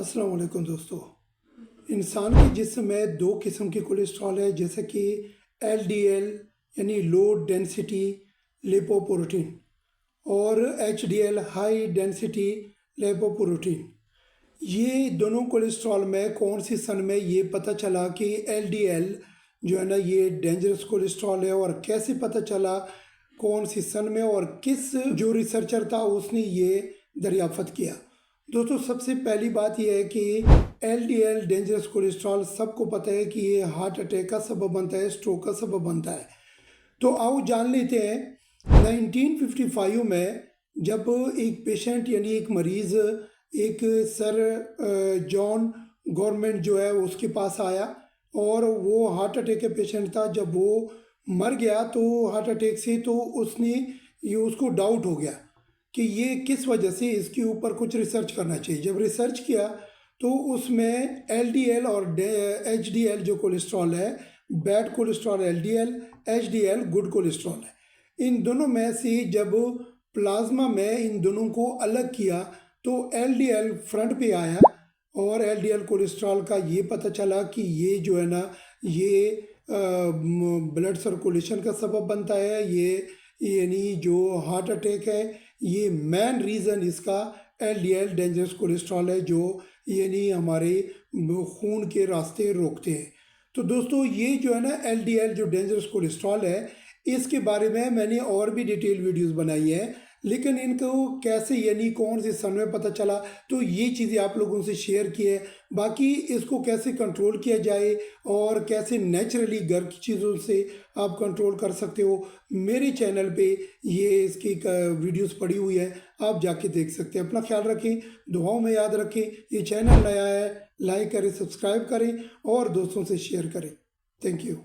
अस्सलाम वालेकुम दोस्तों। इंसान के जिस्म में दो किस्म के कोलेस्ट्रॉल है, जैसे कि एलडीएल यानी लो डेंसिटी लिपोप्रोटीन और एचडीएल हाई डेंसिटी लिपोप्रोटीन। ये दोनों कोलेस्ट्रॉल में कौन सी सन में ये पता चला कि एलडीएल जो है ना ये डेंजरस कोलेस्ट्रॉल है, और कैसे पता चला कौन सी सन में और किस जो रिसर्चर था उसने ये दरियाफ्त किया। दोस्तों, सबसे पहली बात यह है कि एलडीएल डेंजरस कोलेस्ट्रॉल सबको पता है कि ये हार्ट अटैक का सबब बनता है, स्ट्रोक का सबब बनता है। तो आओ जान लेते हैं 1955 में जब एक पेशेंट यानी एक मरीज़ एक सर जॉन गवर्नमेंट जो है उसके पास आया, और वो हार्ट अटैक का पेशेंट था। जब वो मर गया तो हार्ट अटैक से, तो उसको डाउट हो गया कि ये किस वजह से, इसके ऊपर कुछ रिसर्च करना चाहिए। जब रिसर्च किया तो उसमें एलडीएल और एचडीएल जो कोलेस्ट्रॉल है, bad cholesterol LDL, HDL good cholesterol है। इन दोनों में से जब प्लाज्मा में इन दोनों को अलग किया तो एलडीएल फ्रंट पे आया, और एलडीएल कोलेस्ट्रॉल का ये पता चला कि ये जो है ना ये ब्लड सर्कुलेशन का सबब बनता है। ये यानी जो हार्ट अटैक है, ये मेन रीज़न इसका एलडीएल डेंजरस कोलेस्ट्रॉल है, जो यानी हमारे खून के रास्ते रोकते हैं। तो दोस्तों, ये जो है ना एलडीएल जो डेंजरस कोलेस्ट्रॉल है, इसके बारे में मैंने और भी डिटेल वीडियोस बनाई है, लेकिन इनको कैसे यानी कौन से सन में पता चला, तो ये चीज़ें आप लोगों से शेयर की है। बाकी इसको कैसे कंट्रोल किया जाए और कैसे नेचुरली घर की चीज़ों से आप कंट्रोल कर सकते हो, मेरे चैनल पे ये इसकी वीडियोस पड़ी हुई है, आप जाके देख सकते हैं। अपना ख्याल रखें, दुआओं में याद रखें। ये चैनल नया है, लाइक करें, सब्सक्राइब करें और दोस्तों से शेयर करें। Thank you.